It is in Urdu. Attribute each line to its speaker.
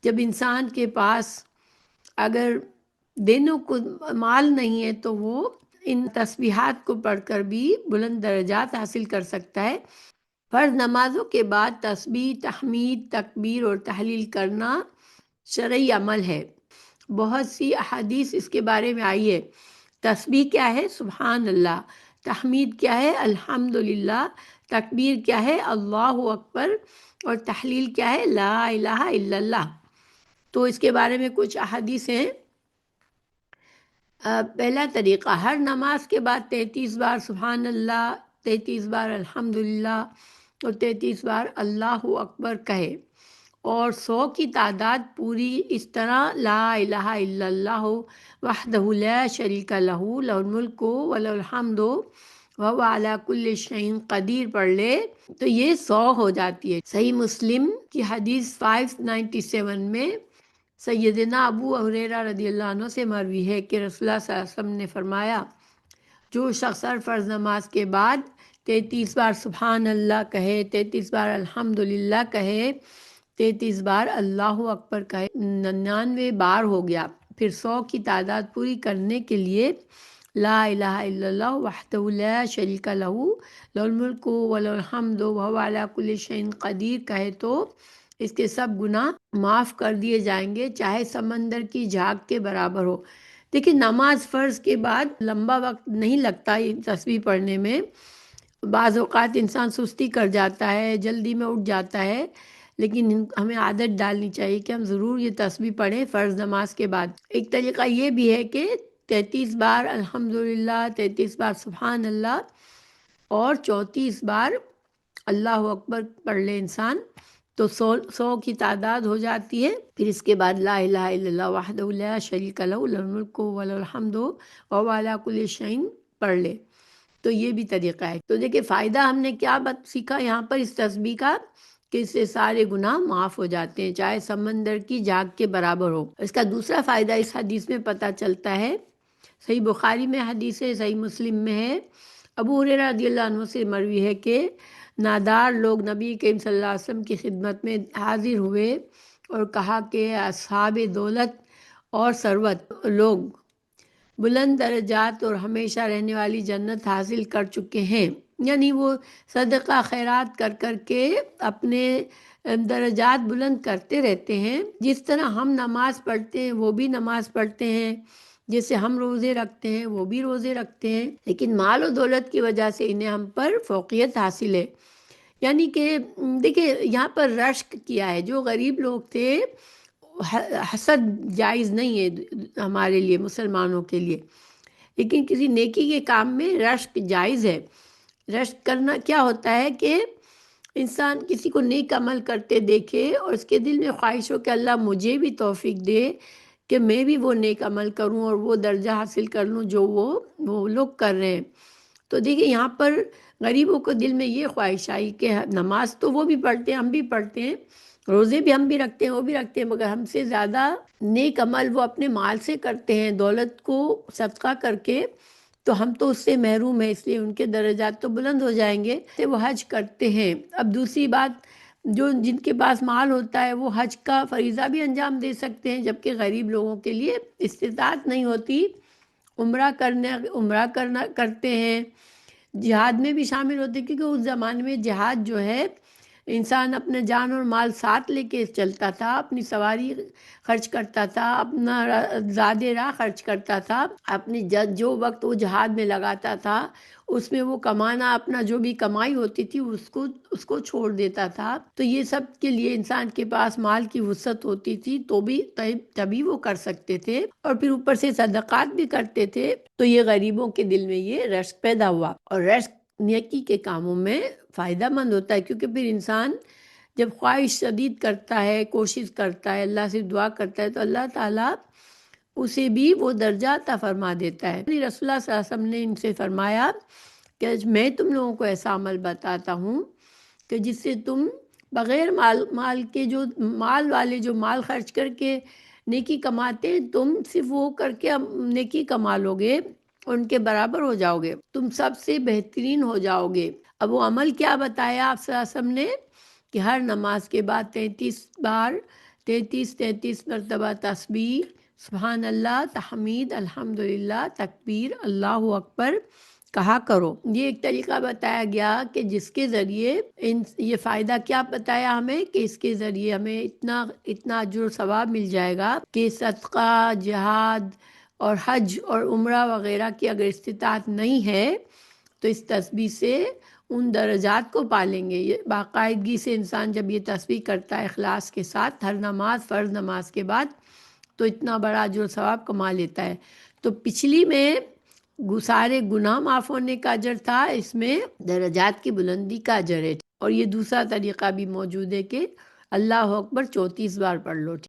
Speaker 1: جب انسان کے پاس اگر دینوں کو مال نہیں ہے تو وہ ان تسبیحات کو پڑھ کر بھی بلند درجات حاصل کر سکتا ہے۔ فرض نمازوں کے بعد تسبیح، تحمید، تکبیر اور تحلیل کرنا شرعی عمل ہے۔ بہت سی احادیث اس کے بارے میں آئی ہے۔ تسبیح کیا ہے؟ سبحان اللہ۔ تحمید کیا ہے؟ الحمدللہ۔ تکبیر کیا ہے؟ اللہ اکبر۔ اور تحلیل کیا ہے؟ لا الہ الا اللہ۔ تو اس کے بارے میں کچھ احادیث ہیں۔ پہلا طریقہ، ہر نماز کے بعد 33 بار سبحان اللہ، 33 بار الحمدللہ اور 33 بار اللہ اکبر کہے، اور 100 کی تعداد پوری اس طرح لا الہ الا اللہ وحدہ لا شریک لہ لہ الملک و لہ الحمد وہو علی کل شیء قدیر پڑھ لے تو یہ 100 ہو جاتی ہے۔ صحیح مسلم کی حدیث 597 میں سیدنا ابو ہریرہ رضی اللہ عنہ سے مروی ہے کہ رسول اللہ صلی اللہ علیہ وسلم نے فرمایا، جو شخص ہر فرض نماز کے بعد 33 بار سبحان اللہ کہے، 33 بار الحمدللہ کہے، 33 بار اللہ اکبر کہے، 99 بار ہو گیا، پھر 100 کی تعداد پوری کرنے کے لیے لا الہ الا اللہ وحدہ لا شریک لہ لہ الملک و لہ الحمد وہو علی کل شیء قدیر کہے تو اس کے سب گناہ معاف کر دیے جائیں گے، چاہے سمندر کی جھاگ کے برابر ہو۔ دیکھیں، نماز فرض کے بعد لمبا وقت نہیں لگتا یہ تسبیح پڑھنے میں۔ بعض اوقات انسان سستی کر جاتا ہے، جلدی میں اٹھ جاتا ہے، لیکن ہمیں عادت ڈالنی چاہیے کہ ہم ضرور یہ تسبیح پڑھیں فرض نماز کے بعد۔ ایک طریقہ یہ بھی ہے کہ 33 بار الحمدللہ، 33 بار سبحان اللہ اور 34 بار اللہ اکبر پڑھ لے انسان تو 100 کی تعداد ہو جاتی ہے۔ پھر اس کے بعد لا الہ الا اللہ وحدہ لا شریک لہ لہ الملک و لہ الحمد وہو علی کل شیء پڑھ لے تو یہ بھی طریقہ ہے۔ تو دیکھیں، فائدہ ہم نے کیا سیکھا یہاں پر اس تسبیح کا، کہ اس سے سارے گناہ معاف ہو جاتے ہیں، چاہے سمندر کی جھاگ کے برابر ہو۔ اس کا دوسرا فائدہ اس حدیث میں پتہ چلتا ہے، صحیح بخاری میں حدیث ہے، صحیح مسلم میں ہے، ابو ہریرہ رضی اللہ عنہ سے مروی ہے کہ نادار لوگ نبی کریم صلی اللہ علیہ وسلم کی خدمت میں حاضر ہوئے اور کہا کہ اصحاب دولت اور ثروت لوگ بلند درجات اور ہمیشہ رہنے والی جنت حاصل کر چکے ہیں، یعنی وہ صدقہ خیرات کر کر کے اپنے درجات بلند کرتے رہتے ہیں۔ جس طرح ہم نماز پڑھتے ہیں وہ بھی نماز پڑھتے ہیں، جیسے ہم روزے رکھتے ہیں وہ بھی روزے رکھتے ہیں، لیکن مال و دولت کی وجہ سے انہیں ہم پر فوقیت حاصل ہے۔ یعنی کہ دیکھیں، یہاں پر رشک کیا ہے، جو غریب لوگ تھے، حسد جائز نہیں ہے ہمارے لیے مسلمانوں کے لیے، لیکن کسی نیکی کے کام میں رشک جائز ہے۔ رشک کرنا کیا ہوتا ہے کہ انسان کسی کو نیک عمل کرتے دیکھے اور اس کے دل میں خواہش ہو کہ اللہ مجھے بھی توفیق دے کہ میں بھی وہ نیک عمل کروں اور وہ درجہ حاصل کر لوں جو وہ لوگ کر رہے ہیں۔ تو دیکھیں، یہاں پر غریبوں کو دل میں یہ خواہش آئی کہ نماز تو وہ بھی پڑھتے ہیں، ہم بھی پڑھتے ہیں، روزے بھی ہم بھی رکھتے ہیں، وہ بھی رکھتے ہیں، مگر ہم سے زیادہ نیک عمل وہ اپنے مال سے کرتے ہیں، دولت کو صدقہ کر کے، تو ہم تو اس سے محروم ہیں، اس لیے ان کے درجات تو بلند ہو جائیں گے، وہ حج کرتے ہیں۔ اب دوسری بات، جن کے پاس مال ہوتا ہے وہ حج کا فریضہ بھی انجام دے سکتے ہیں، جبکہ غریب لوگوں کے لیے استطاعت نہیں ہوتی، عمرہ کرنا کرتے ہیں، جہاد میں بھی شامل ہوتے، کیونکہ اس زمانے میں جہاد جو ہے انسان اپنا جان اور مال ساتھ لے کے چلتا تھا، اپنی سواری خرچ کرتا تھا، اپنا زادِ راہ خرچ کرتا تھا، اپنی جو وقت وہ جہاد میں لگاتا تھا اس میں وہ کمانا، اپنا جو بھی کمائی ہوتی تھی اس کو چھوڑ دیتا تھا۔ تو یہ سب کے لیے انسان کے پاس مال کی وسعت ہوتی تھی تو بھی تبھی وہ کر سکتے تھے، اور پھر اوپر سے صدقات بھی کرتے تھے، تو یہ غریبوں کے دل میں یہ رشک پیدا ہوا، اور رشک نیکی کے کاموں میں فائدہ مند ہوتا ہے، کیونکہ پھر انسان جب خواہش شدید کرتا ہے، کوشش کرتا ہے، اللہ سے دعا کرتا ہے، تو اللہ تعالیٰ اسے بھی وہ درجہ عطا فرما دیتا ہے۔ رسول اللہ صلی اللہ علیہ وسلم نے ان سے فرمایا کہ میں تم لوگوں کو ایسا عمل بتاتا ہوں کہ جس سے تم بغیر مال کے، جو مال والے جو مال خرچ کر کے نیکی کماتے ہیں، تم صرف وہ کر کے نیکی کما لو گے، ان کے برابر ہو جاؤ گے، تم سب سے بہترین ہو جاؤ گے۔ اب وہ عمل کیا بتایا آپ صلی اللہ علیہ وسلم نے، کہ ہر نماز کے بعد 33 بار 33 مرتبہ تسبیح، سبحان اللہ، تحمید، الحمدللہ، تکبیر، اللہ اکبر کہا کرو۔ یہ ایک طریقہ بتایا گیا کہ جس کے ذریعے یہ فائدہ کیا بتایا ہمیں کہ اس کے ذریعے ہمیں اتنا اجر و ثواب مل جائے گا کہ صدقہ، جہاد اور حج اور عمرہ وغیرہ کی اگر استطاعت نہیں ہے تو اس تسبیح سے ان درجات کو پالیں گے۔ یہ باقاعدگی سے انسان جب یہ تسبیح کرتا ہے اخلاص کے ساتھ ہر نماز، فرض نماز کے بعد، تو اتنا بڑا اجر و ثواب کما لیتا ہے۔ تو پچھلی میں سارے گناہ معاف ہونے کا اجر تھا، اس میں درجات کی بلندی کا اجر ہے۔ اور یہ دوسرا طریقہ بھی موجود ہے کہ اللہ اکبر 34 بار پڑھ لو۔